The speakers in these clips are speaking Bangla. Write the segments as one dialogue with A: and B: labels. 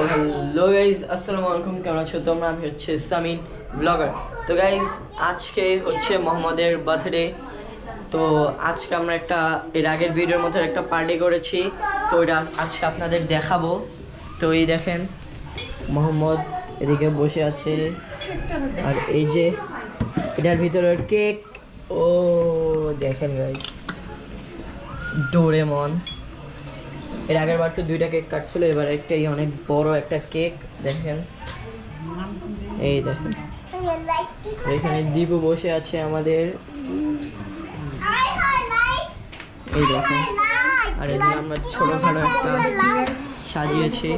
A: তো হ্যালো গাইজ, আসসালামু আলাইকুম। কেমন আছো তোমরা? আমি হচ্ছে সামিন ব্লগার। তো গাইজ, আজকে হচ্ছে মোহাম্মদের বার্থডে। তো আজকে আমরা এর আগের ভিডিওর মধ্যে একটা পার্টি করেছি, তো এটা আজকে আপনাদের দেখাবো। তো এই দেখেন মোহাম্মদ এদিকে বসে আছে, আর এই যে এটার ভিতরে কেক। ও দেখেন গাইজ, ডোরেমন। এর আগের বার তো 2টা কেক কাটছিল, এবার একটাই অনেক বড় একটা কেক। দেখেন, এই দেখেন এখানে দীপু বসে আছে আমাদের, এই দেখেন। আর এদিকে আমরা ছোটখাটো একটা সাজিয়েছি।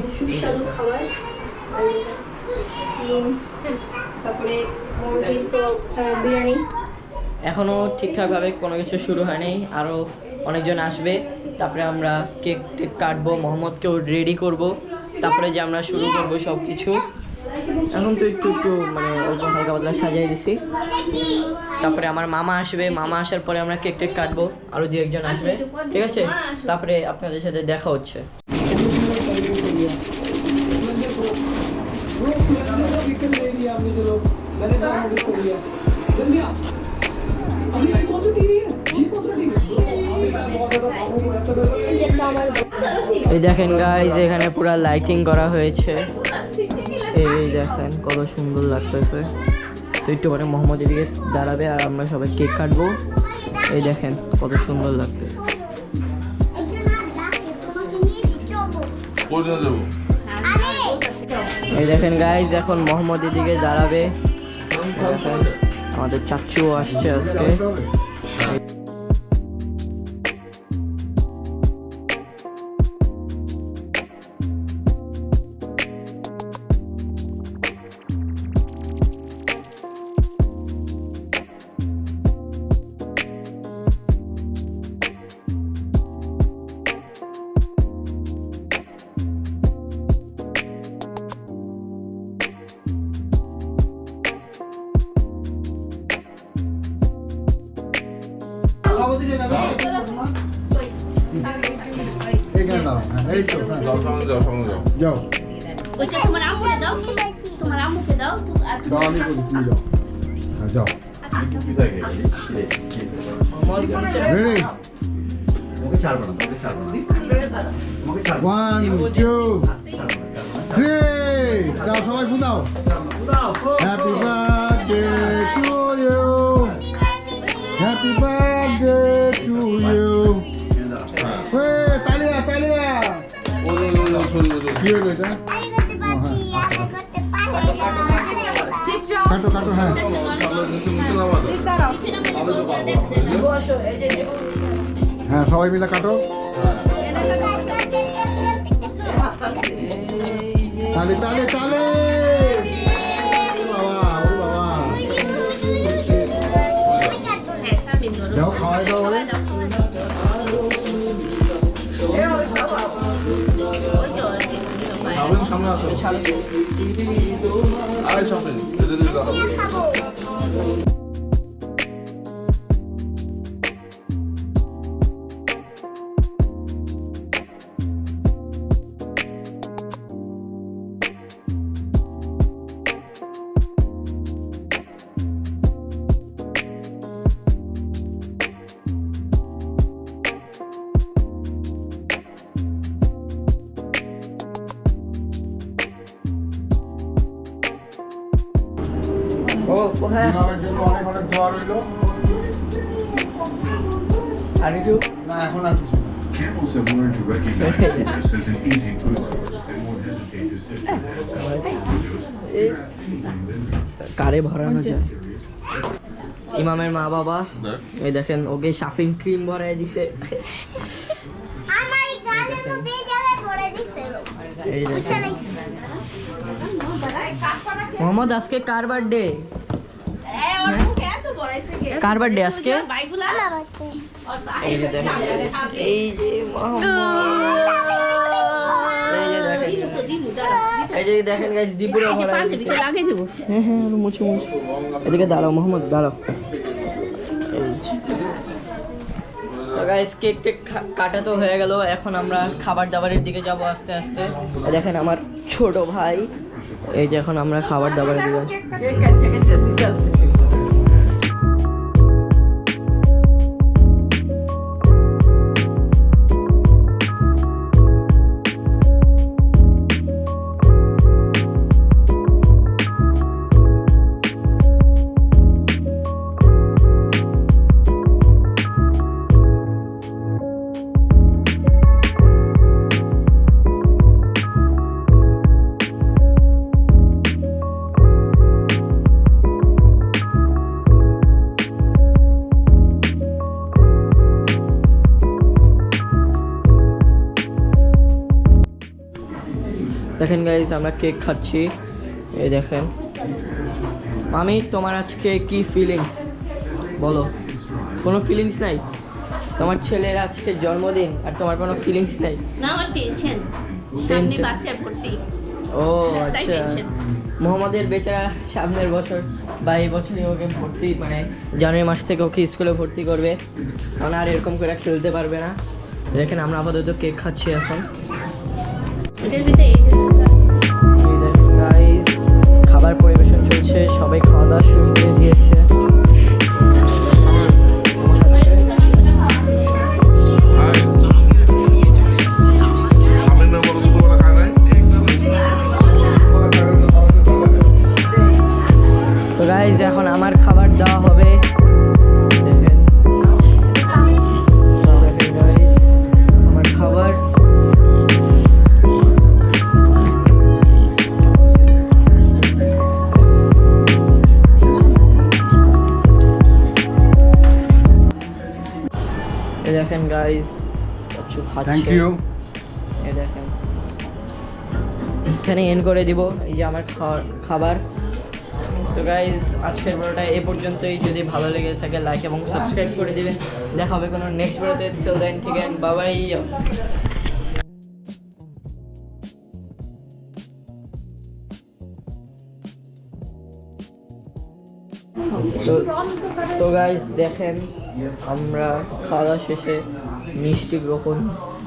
A: এখনো ঠিকঠাকভাবে কোনো কিছু শুরু হয়নি, আরও অনেকজন আসবে, তারপরে আমরা কেক কাটবো, মোহাম্মদকেও রেডি করব, তারপরে যে আমরা শুরু করবো সব কিছু। এখন তো একটু মানে অল্প হালকা পাতলা সাজিয়ে দিছি। তারপরে আমার মামা আসবে, মামা আসার পরে আমরা কেক কাটবো, আরও 2-1জন আসবে, ঠিক আছে? তারপরে আপনাদের সাথে দেখা হচ্ছে। এই দেখেন গাইজ, এখানে পুরো লাইটিং করা হয়েছে। এই দেখেন কত সুন্দর লাগতেছে। তো একটু পরে মোহাম্মদ এদিকে দাঁড়াবে আর আমরা সবাই কেক কাটবো। এই দেখেন কত সুন্দর লাগতেছে। এই দেখেন গাইজ, এখন মোহাম্মদ এদিকে দাঁড়াবে। আমাদের চাচুও আসছে আজকে।
B: সবাই বুঝাও, happy birthday to you, happy birthday to you. তালিয়া তালিয়া, কি হলো এটা? কাটো কাটো, হ্যাঁ হ্যাঁ সবাই মিলে কাটো। তালে তালে তালে, যাও খাওয়াই দাও বলে।
C: সামনে আসো, আরে সামনে
B: অনেক অনেক দোয়া রইল।
A: আর একটু
B: না, এখন আর কিছু না।
D: Camels have learned to recognize this as an easy food source and won't hesitate to stick to it.
A: কারে ভরানো যায়। ইমামের মা বাবা, এই দেখেন ওকে শাফিং ক্রিম ভরাই দিছে। মোহাম্মদ, আজকে কার বার্থডে? কার বার্থডে আজকে? এই যে দেখেন, এই যে এই যে দেখেন গাইস, দীপুরা লাগিয়ে দেবো। হ্যাঁ হ্যাঁ, মুছে মুছে। এদিকে দাঁড়াও মোহাম্মদ, দাঁড়াও। গাইস কেক টেক কাটা তো হয়ে গেল, এখন আমরা খাবার দাবারের দিকে যাব আস্তে আস্তে। দেখেন আমার ছোট ভাই, এই যে এখন আমরা খাবার দাবারের দিকে। দেখেন গাইস আমরা কেক খাচ্ছি, এই দেখেন। মামি তোমার আজকে কি ফিলিংস বলো? কোনো ফিলিংস নাই? তোমার ছেলের আজকে জন্মদিন আর তোমার কোনো ফিলিংস নাই?
C: না, আমার টেনশন সামনে বাচ্চার ভর্তি।
A: ও আচ্ছা, মোহাম্মদের বেচারা সামনের বছর বা এই বছরই ওকে ভর্তি, মানে জানুয়ারি মাস থেকে ওকে স্কুলে ভর্তি করবে, কারণ আর এরকম করে খেলতে পারবে না। দেখেন আমরা আপাতত কেক খাচ্ছি এখন।
C: এটার ভিতরে
A: এই দেখেন গাইস খাবার পরিবেশন চলছে, সবাই খাওয়া দাওয়া শুরু করে দিয়েছে। তো গাইস এখন আমার খাবার দেওয়া হবে, দেখেন গাইস আমার খাবার। এই দেখেন গাইস কিছু খাচ্ছে।
B: Thank you.
A: এই দেখেন এখানে এন্ড করে দিব, এই যে আমার খাবার। তো গাইস আজকের ভিডিওটা এ পর্যন্তই, যদি ভালো লেগে থাকে লাইক এবং সাবস্ক্রাইব করে দিবেন। দেখা হবে কোনো নেক্সট ভিডিওতে, টিল দেন ঠিক আছে, বাই বাই। তো গাইস দেখেন আমরা খাওয়া দাওয়া শেষে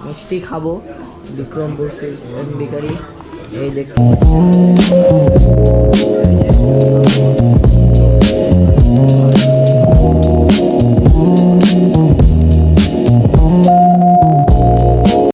A: মিষ্টি খাবো বিক্রমপুর সুইটস এন্ড বেকারি। এই দেখুন